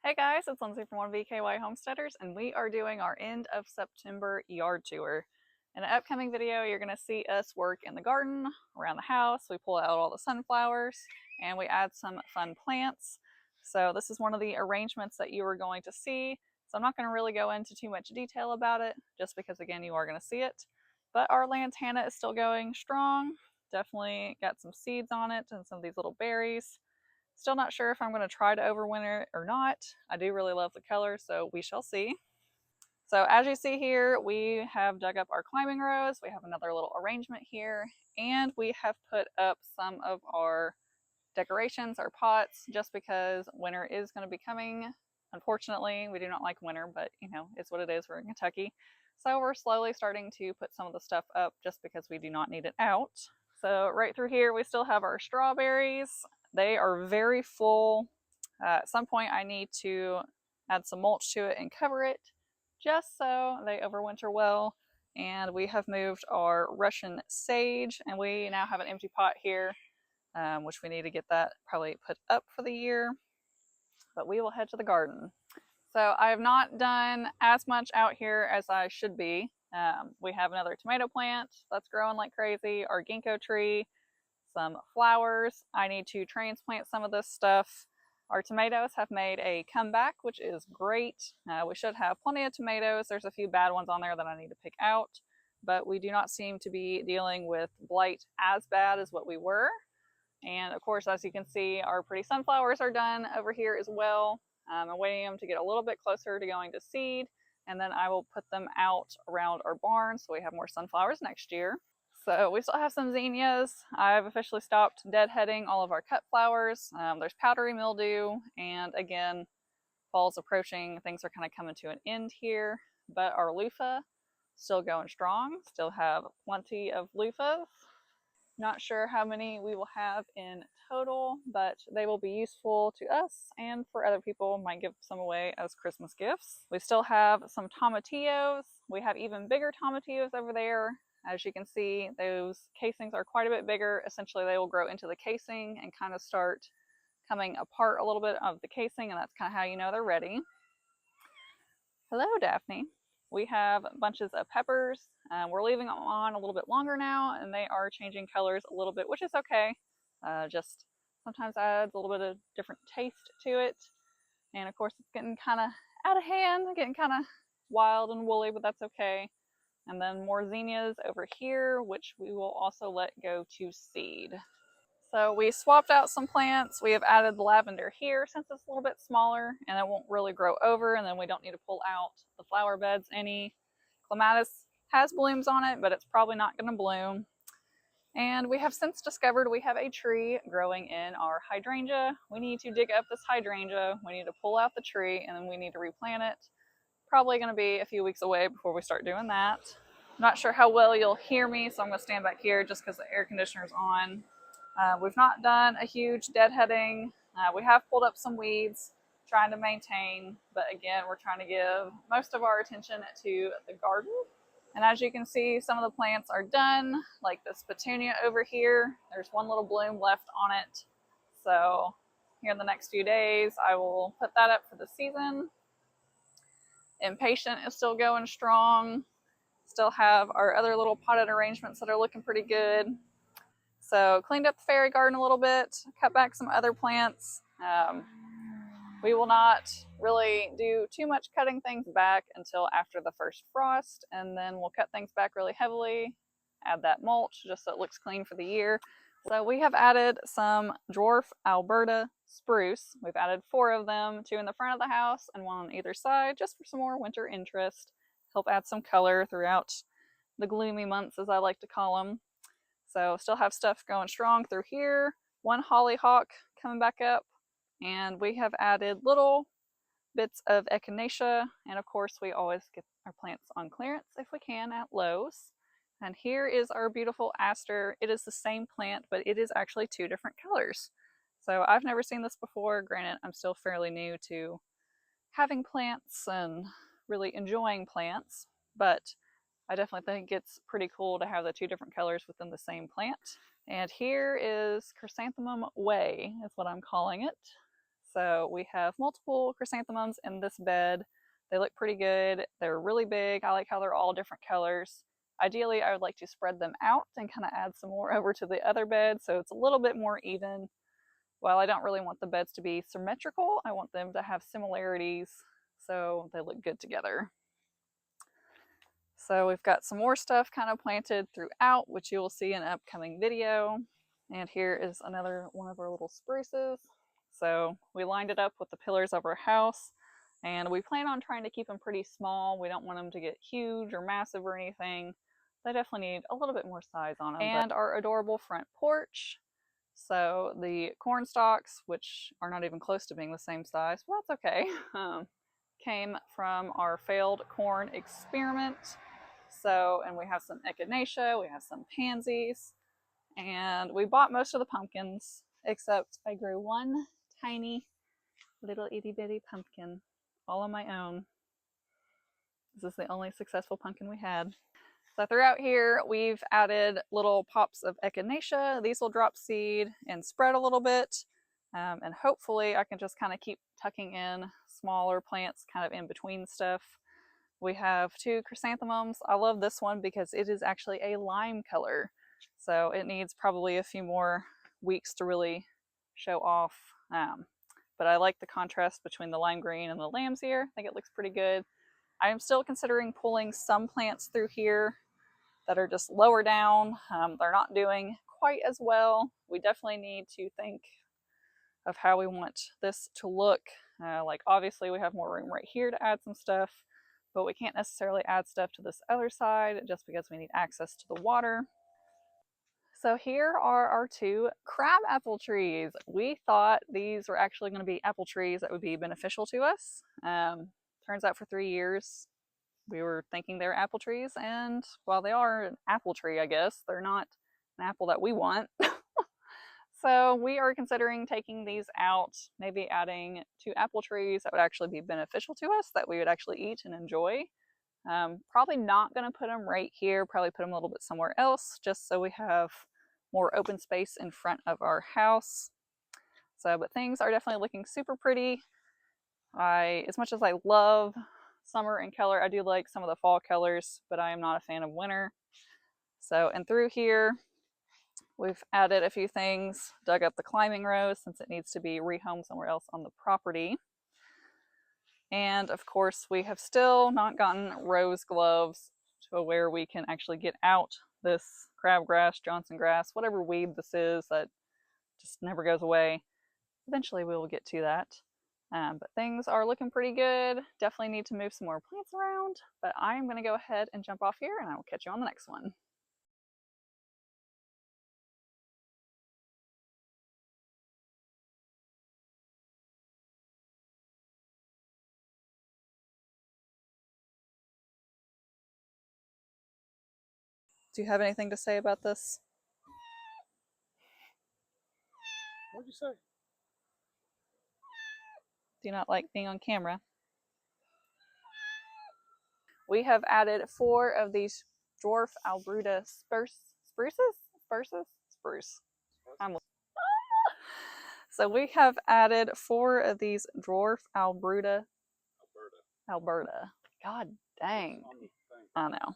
Hey guys, it's Lindsay from One VKY Homesteaders, and we are doing our end of September yard tour. In an upcoming video, you're going to see us work in the garden, around the house. We pull out all the sunflowers, and we add some fun plants. So this is one of the arrangements that you are going to see. So I'm not going to really go into too much detail about it, just because again, you are going to see it. But our lantana is still going strong. Definitely got some seeds on it and some of these little berries. Still not sure if I'm going to try to overwinter it or not. I do really love the color, so we shall see. So as you see here, we have dug up our climbing rows. We have another little arrangement here, and we have put up some of our decorations, our pots, just because winter is going to be coming. Unfortunately, we do not like winter, but you know, it's what it is. We're in Kentucky. So we're slowly starting to put some of the stuff up just because we do not need it out. So right through here, we still have our strawberries. They are very full. At some point, I need to add some mulch to it and cover it just so they overwinter well. And we have moved our Russian sage, and we now have an empty pot here, which we need to get that probably put up for the year. But we will head to the garden. So I have not done as much out here as I should be. We have another tomato plant that's growing like crazy, our ginkgo tree, some flowers. I need to transplant some of this stuff. Our tomatoes have made a comeback, which is great. We should have plenty of tomatoes. There's a few bad ones on there that I need to pick out, but we do not seem to be dealing with blight as bad as what we were. And of course, as you can see, our pretty sunflowers are done over here as well. I'm waiting them to get a little bit closer to going to seed, and then I will put them out around our barn so we have more sunflowers next year. So we still have some zinnias. I've officially stopped deadheading all of our cut flowers. There's powdery mildew, and again, fall's approaching. Things are kind of coming to an end here, but our loofah still going strong. Still have plenty of loofahs. Not sure how many we will have in total, but they will be useful to us and for other people. Might give some away as Christmas gifts. We still have some tomatillos. We have even bigger tomatillos over there. As you can see, those casings are quite a bit bigger. Essentially, they will grow into the casing and kind of start coming apart a little bit of the casing, and that's kind of how you know they're ready. Hello, Daphne. We have bunches of peppers. We're leaving them on a little bit longer now, and they are changing colors a little bit, which is okay. Just sometimes adds a little bit of different taste to it. And of course, it's getting kind of out of hand, getting kind of wild and woolly, but that's okay. And then more zinnias over here, which we will also let go to seed. So we swapped out some plants. We have added the lavender here since it's a little bit smaller and it won't really grow over, and then we don't need to pull out the flower beds any. Clematis has blooms on it, but it's probably not going to bloom. And we have since discovered we have a tree growing in our hydrangea. We need to dig up this hydrangea. We need to pull out the tree, and then we need to replant it. Probably going to be a few weeks away before we start doing that. I'm not sure how well you'll hear me, so I'm going to stand back here just because the air conditioner's on. We've not done a huge deadheading. We have pulled up some weeds, trying to maintain, but again, we're trying to give most of our attention to the garden. And as you can see, some of the plants are done, like this petunia over here. There's one little bloom left on it. So here in the next few days, I will put that up for the season. Impatient is still going strong. Still have our other little potted arrangements that are looking pretty good. So cleaned up the fairy garden a little bit, cut back some other plants. We will not really do too much cutting things back until after the first frost, and then we'll cut things back really heavily, add that mulch just so it looks clean for the year. So we have added some dwarf Alberta spruce. We've added 4 of them, 2 in the front of the house and 1 on either side, just for some more winter interest. Help add some color throughout the gloomy months, as I like to call them. So still have stuff going strong through here. 1 hollyhock coming back up. And we have added little bits of echinacea. And of course, we always get our plants on clearance if we can at Lowe's. And here is our beautiful aster. It is the same plant, but it is actually 2 different colors. So I've never seen this before. Granted, I'm still fairly new to having plants and really enjoying plants, but I definitely think it's pretty cool to have the 2 different colors within the same plant. And here is Chrysanthemum Way, is what I'm calling it. So we have multiple chrysanthemums in this bed. They look pretty good. They're really big. I like how they're all different colors. Ideally, I would like to spread them out and kind of add some more over to the other bed so it's a little bit more even. While I don't really want the beds to be symmetrical, I want them to have similarities so they look good together. So we've got some more stuff kind of planted throughout, which you will see in an upcoming video. And here is another one of our little spruces. So we lined it up with the pillars of our house, and we plan on trying to keep them pretty small. We don't want them to get huge or massive or anything. They definitely need a little bit more size on them. And our adorable front porch. So the corn stalks, which are not even close to being the same size, but that's okay, came from our failed corn experiment. So, and we have some echinacea, we have some pansies, and we bought most of the pumpkins, except I grew one tiny little itty bitty pumpkin all on my own. This is the only successful pumpkin we had. So throughout here, we've added little pops of echinacea. These will drop seed and spread a little bit. And hopefully I can just kind of keep tucking in smaller plants kind of in between stuff. We have 2 chrysanthemums. I love this one because it is actually a lime color. So it needs probably a few more weeks to really show off. But I like the contrast between the lime green and the lamb's ear. I think it looks pretty good. I am still considering pulling some plants through here that are just lower down. They're not doing quite as well. We definitely need to think of how we want this to look. Like obviously we have more room right here to add some stuff, but we can't necessarily add stuff to this other side just because we need access to the water. So here are our 2 crab apple trees. We thought these were actually going to be apple trees that would be beneficial to us. Turns out for 3 years we were thinking they were apple trees, and while they are an apple tree, I guess, they're not an apple that we want. So we are considering taking these out, maybe adding 2 apple trees that would actually be beneficial to us, that we would actually eat and enjoy. Probably not going to put them right here, probably put them a little bit somewhere else, just so we have more open space in front of our house. So, but things are definitely looking super pretty. As much as I love summer and color, I do like some of the fall colors, but I am not a fan of winter. So, and through here, we've added a few things, dug up the climbing rose since it needs to be rehomed somewhere else on the property. And of course, we have still not gotten rose gloves to where we can actually get out this crabgrass, Johnson grass, whatever weed this is that just never goes away. Eventually we will get to that. But things are looking pretty good. Definitely need to move some more plants around, but I'm going to go ahead and jump off here and I will catch you on the next one. Do you have anything to say about this? What'd you say? Do you not like being on camera? We have added 4 of these dwarf Albruda spruce. So we have added 4 of these dwarf Albruda. Alberta. God dang. I know.